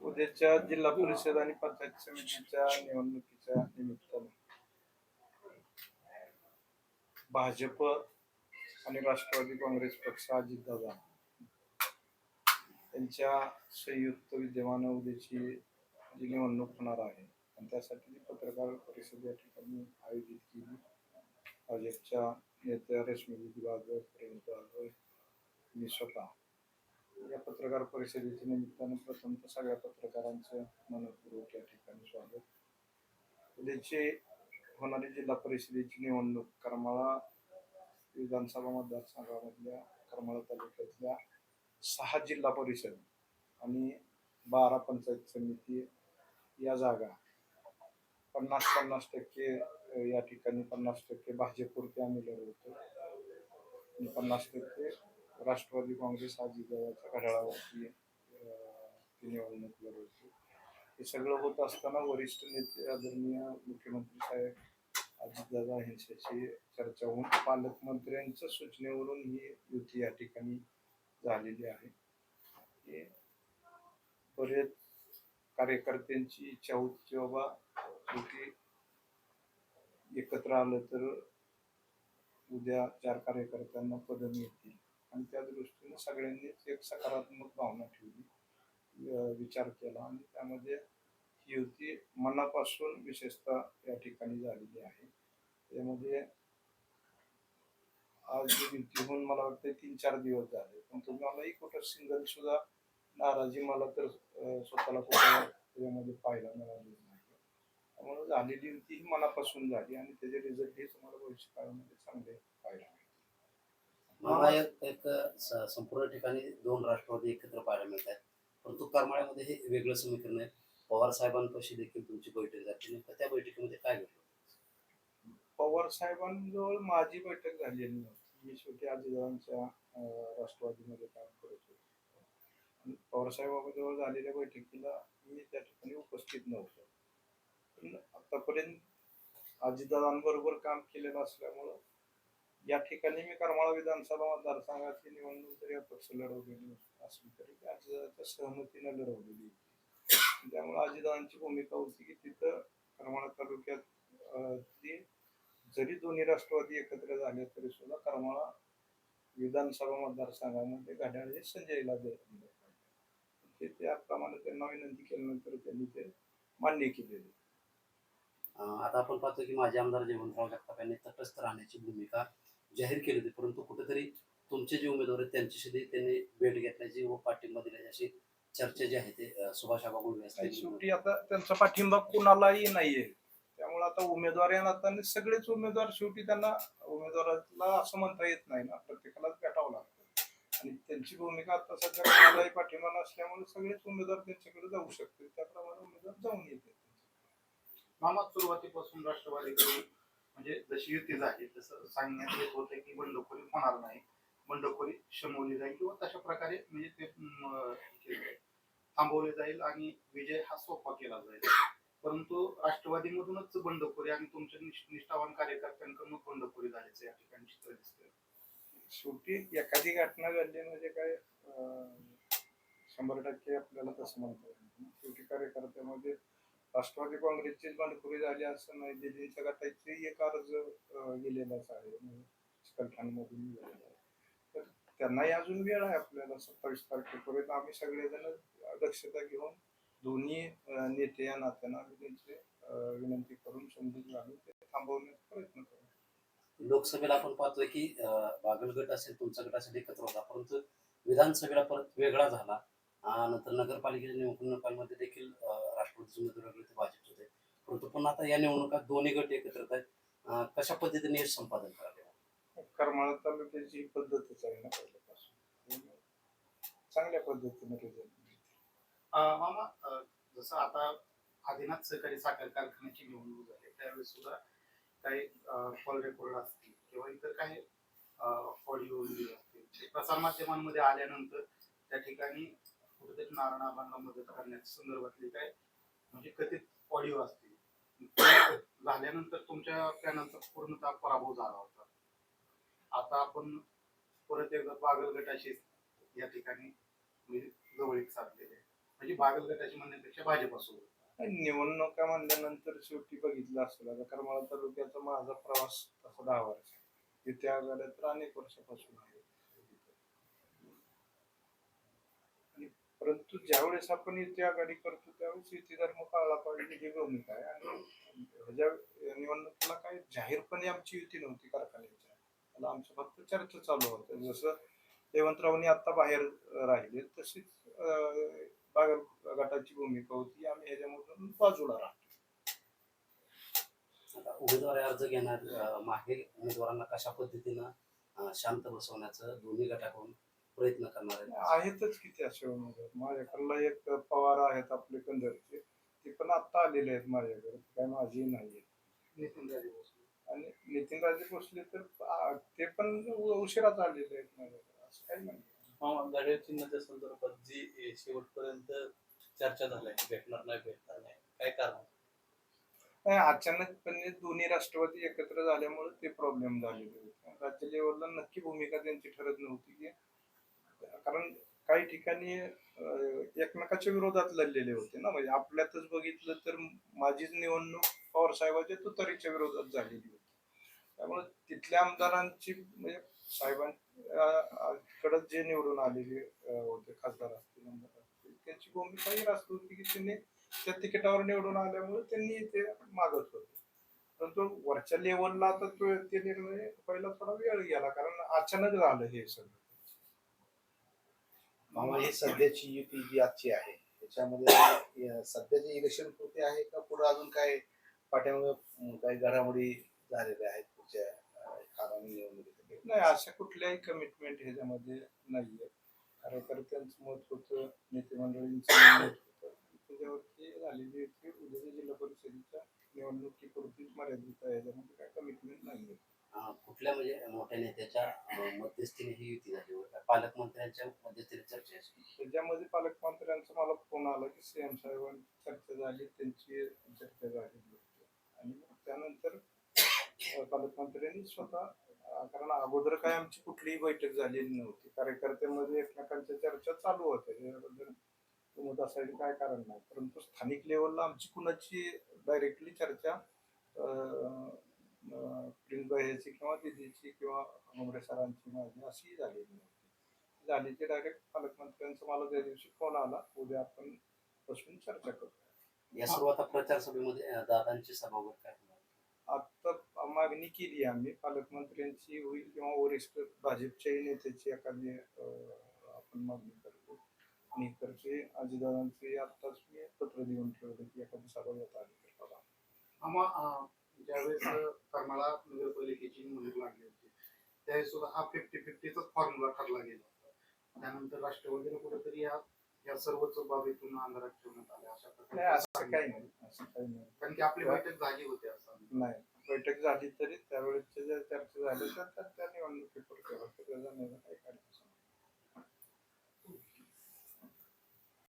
उद्याच्या जिल्हा परिषद आणि पंचायत समितीच्या निवडणुकीच्या निमित्तानं भाजप आणि राष्ट्रवादी काँग्रेस पक्ष अजितदादा यांच्या संयुक्त विद्यमानं उद्याची जी निवडणूक होणार आहे आणि त्यासाठी पत्रकार परिषद या ठिकाणी आयोजित केली. भाजपच्या नेत्या रश्मी बागल, प्रियंका बागल, मी स्वतः या पत्रकार परिषदेच्या निमित्तानं प्रथमतः सगळ्या पत्रकारांचं मनपूर्वक या ठिकाणी स्वागत. उद्याची होणारी जिल्हा परिषदेची निवडणूक करमाळा विधानसभा मतदारसंघामधल्या करमाळा तालुक्यातल्या 6 जिल्हा परिषद आणि 12 पंचायत समिती या जागा 50-50% या ठिकाणी 50% भाजपपुरते आम्ही लढवतो आणि 50% राष्ट्रवादी काँग्रेस अजितदादाच्या घड्याळावरती निवडणूक लढवतो. हे सगळं होत असताना वरिष्ठ नेते आदरणीय मुख्यमंत्री साहेब अजितदादा यांच्याशी चर्चा होऊन पालकमंत्र्यांच्या सूचनेवरून ही युती या ठिकाणी झालेली आहे. हे बरेच कार्यकर्त्यांची इच्छा होती की बाबा युती एकत्र आलं तर उद्या 4 कार्यकर्त्यांना पद मिळतील आणि त्या दृष्टीने सगळ्यांनीच एक सकारात्मक भावना ठेवली, विचार केला आणि त्यामध्ये ही युती मनापासून विशेषतः या ठिकाणी झालेली आहे. त्यामध्ये आज युती होऊन मला वाटतं 3-4 दिवस झाले, पण तुम्हालाही कुठं सिंगल सुद्धा नाराजी मला तर स्वतःला कुठं त्यामध्ये पाहायला मिळाली नाही. त्यामुळे झालेली युती ही मनापासून झाली आणि त्याचे रिझल्ट हे तुम्हाला भविष्य काळामध्ये चांगले पाहायला मिळतील. एक संपूर्ण ठिकाणी 2 राष्ट्रवादी एकत्र पाहायला मिळत आहेत, परंतु करमाळ्यामध्ये हे वेगळं समीकरण आहे. पवार साहेबांपाशी देखील तुमची बैठक झाली, नेमकं त्या बैठकीमध्ये काय घडलं? पवार साहेबांजवळ माझी बैठक झालेली नव्हती. मी शेवटी अजितदादांच्या राष्ट्रवादीमध्ये काम करत होतो. पवार साहेबांजवळ झालेल्या बैठकीला मी त्या ठिकाणी उपस्थित नव्हतो. पण आतापर्यंत अजितदादांबरोबर काम केलेलं असल्यामुळं या ठिकाणी मी करमाळा विधानसभा मतदारसंघाची निवडणूक जरी अपक्ष लढवलेली असली तरी ती अजितदादांच्या सहमतीने लढवलेली होती. त्यामुळे अजितदादांची भूमिका होती की तिथं करमाळा तालुक्यात जरी दोन्ही राष्ट्रवादी एकत्र झाले तरी सुद्धा करमाळा विधानसभा मतदारसंघामध्ये घड्याळ हे संजयला दिलं पाहिजे. त्याप्रमाणे त्यांना विनंती केल्यानंतर त्यांनी ते मान्य केलेले. आता आपण पाहतो की माजी आमदार जयवंतराव जगताप यांनी तटस्थ राहण्याची भूमिका जाहीर केली होती, परंतु कुठेतरी तुमचे जे उमेदवार आहेत त्यांच्याशी त्यांनी भेट घेतल्याची व पाठिंबा दिल्याची अशी चर्चा जी आहे ते सुभाष आबा गुळवे असतील. शेवटी आता त्यांचा पाठिंबा कुणालाही नाहीये. त्यामुळे आता उमेदवार या नात्याने सगळेच उमेदवार शेवटी त्यांना उमेदवाराला असं म्हणता येत नाही ना, प्रत्येकालाच भेटावं लागतं आणि त्यांची भूमिका आता सध्या कुणालाही पाठिंबा नसल्यामुळे सगळेच उमेदवार त्यांच्याकडे जाऊ शकतील, त्याप्रमाणे उमेदवार जाऊन येतील. मामा, सुरुवातीपासून राष्ट्रवादीकडून म्हणजे जशी युती झाली तसं सांगण्यात येत होतं की बंडखोरी होणार नाही, बंडखोरी शमवली जाईल किंवा तशा प्रकारे म्हणजे ते थांबवले जाईल आणि विजय हा सोपा केला जाईल. परंतु राष्ट्रवादीमधूनच बंडखोरी आणि तुमच्या निष्ठावान कार्यकर्त्यांकडून बंडखोरी झाल्याचं या ठिकाणी चित्र दिसतंय. शेवटी एखादी घटना घडली म्हणजे काय 100% आपल्याला तसं म्हणता येईल. शेवटी कार्यकर्त्यामध्ये राष्ट्रवादी काँग्रेसची बंडखोरी झाली असं नाही. दिल्लीच्या गटाची एक अर्ज गेलेलाच आहे, चिकलठाणमधून गेलेला आहे. तर त्यांनाही अजून वेळ आहे आपल्याला 27 तारखेपर्यंत. आम्ही सगळेजण दक्षता घेऊन दोन्ही नेते या नात्यानं आम्ही त्यांची विनंती करून समजून घालून ते थांबवण्याचा प्रयत्न करू. लोकसभेला आपण पाहतोय की बागल गट असेल, तुमचा गट असेल एकत्र होता, परंतु विधानसभेला परत वेगळा झाला. नंतर नगरपालिकेच्या निवडणुकांमध्ये देखील राष्ट्रवादीचे उमेदवार वेगळे होते, भाजपचे होते, परंतु पुन्हा आता या निवडणुकात दोन्ही गट एकत्र आहेत. कशा पद्धतीने संपादन करावे? करमाळा तालुक्याची पद्धतच आहे ना पहिल्यापासून, चांगल्या पद्धतीने रिझल्ट. मामा, जसं आता आदिनाथ सहकारी साखर कारखान्याची निवडणूक झाली त्यावेळेस सुद्धा काही कॉल रेकॉर्ड असतील किंवा इतर काही ऑडिओ व्हिडिओ असतील प्रसार माध्यमांमध्ये आल्यानंतर त्या ठिकाणी कुठेतरी नारायणाबांना मदत करण्याच्या संदर्भातले काय म्हणजे कथित ऑडिओ असतील झाल्यानंतर तुमच्या पॅनलचा पूर्णतः पराभव झाला होता. आता आपण परत एकदा बागल गटाशी या ठिकाणी म्हणजे जवळीक साधलेली आहे. म्हणजे बागल गटाची म्हणण्यापेक्षा भाजपासोबत. आणि निवडणुका म्हणल्यानंतर शेवटी बघितलं असेल आता करमाळा तालुक्याचा माझा प्रवास तसा 10 वर्ष तिथे आघाड्या तर अनेक वर्षापासून आहे. आणि परंतु ज्यावेळेस आपण युती आघाडी करतो त्यावेळेस युती धर्म पाळला पाहिजे ही भूमिका आहे. आणि ह्याच्या निवडणुकीला काही जाहीरपणे आमची युती नव्हती कारखान्याच्या, त्याला आमचं फक्त चर्चा चालू होतं. जसं रेवंतरावांनी आता बाहेर राहिले तशीच बागल गटाची भूमिका होती, आम्ही ह्याच्यामधून बाजूला राहतो. आता उमेदवारी अर्ज घेणार मागे उमेदवारांना कशा पद्धतीनं शांत बसवण्याचं दोन्ही गटाकडून प्रयत्न करणार आहेत. आहेतच किती असे उमेदवार माझ्याकडला एक पवार आहेत आपले कंदरचे, ते पण आता आलेले आहेत माझ्याकडे, काय माझी नाही. नितीन राजे भोसले. आणि नितीन राजे भोसले तर ते पण उशिराच आलेले आहेत माझ्याकडे, असं काही नाही. घड्याळ चिन्हाच्या संदर्भात जी शेवटपर्यंत चर्चा झाली भेटणार नाही, काय कारण? नाही, अचानकपणे दोन्ही राष्ट्रवादी एकत्र झाल्यामुळे ते प्रॉब्लेम झालेले होते. राज्य लेवलला नक्की भूमिका त्यांची ठरत नव्हती की, कारण काही ठिकाणी एकमेकाच्या विरोधात लढलेले होते ना. म्हणजे आपल्यातच बघितलं तर माझीच निवडणूक पवार साहेबांच्या तुतारीच्या विरोधात झालेली होती. त्यामुळे तिथल्या आमदारांची म्हणजे साहेबांकडे जे निवडून आलेले होते, खासदार असतील आमदार असतील, त्यांची भूमिका ही रास्त होती की त्यांनी त्या तिकिटावर निवडून आल्यामुळे त्यांनी ते मागत होते. परंतु वरच्या लेवलला आता ते निर्णय व्हायला थोडा वेळ गेला, कारण अचानक झालं हे सगळं. मामा, ही सध्याची युती जी आजची आहे त्याच्यामध्ये सध्याचे इलेक्शन पुरते आहे का पुढे अजून काय पाठ्यामागे काही घडामोडी झालेल्या आहेत पुढच्या आगामी निवडणुकीत? नाही, अशा कुठल्याही कमिटमेंट ह्याच्यामध्ये नाहीये. कार्यकर्त्यांचं मत होतं, नेते मंडळींचं मत होतं, त्याच्यावरती झालेली होती. उद्याच्या जिल्हा परिषदेच्या निवडणुकीपुरतीच मर्यादित आहे, ह्याच्यामध्ये काय कमिटमेंट नाहीये. कुठल्या म्हणजे मोठ्या नेत्याच्या मध्यस्थीने ही युती झाली होती, पालकमंत्र्यांच्या मध्यस्थीने चर्चा असेल? त्याच्यामध्ये पालकमंत्र्यांचा मला फोन आला की सीएम साहेबांची चर्चा झाली, त्यांची चर्चा झालेली होती. आणि मग त्यानंतर पालकमंत्र्यांनी स्वतः, कारण अगोदर काय आमची कुठलीही बैठक झालेली नव्हती, कार्यकर्त्यांमध्ये एकमेकांच्या चर्चा चालू होत्या, याबद्दल मत असायचं काय कारण नाही. परंतु स्थानिक लेवलला आमची कुणाची डायरेक्टली चर्चा प्रिन्सबाईची किंवा दिदीची किंवा मुंबडे सरांची माझी अशी झालेली नव्हती. झाली ते डायरेक्ट पालकमंत्र्यांचा मला त्या दिवशी फोन आला, उद्या आपण बसून चर्चा करू. या सर्व आता प्रचार सभेमध्ये दादांची सभा वगैरे काय होणार? आता मागणी केली आम्ही, पालकमंत्र्यांची होईल किंवा वरिष्ठ भाजपच्याही नेत्याची एखादी आपण मागणी करतो. आणि इकडचे अजितदादांचे आत्ताच मी पत्र देऊन ठेवलं की एखादी सभा घेता आली तर बघा. आम्हा ज्यावेळेस करमाळा नगरपालिकेची निवडणूक लागली होती त्यावेळेस सुद्धा हा 50-50चा फॉर्म्युला ठरला गेला होता. त्यानंतर राष्ट्रवादीला कुठेतरी या सर्वच बाबीतून अंधारात ठेवण्यात आल्या अशा नाही, प्रकारे. असं काही नाही, असं काही नाही. कारण की आपली बैठक झाली होती असं नाही, बैठक झाली तरी त्यावेळेस ज्या चर्चा झाल्या त्या निवडणुकीपुरत्या होत्या, त्याचा काही कार्यक्रम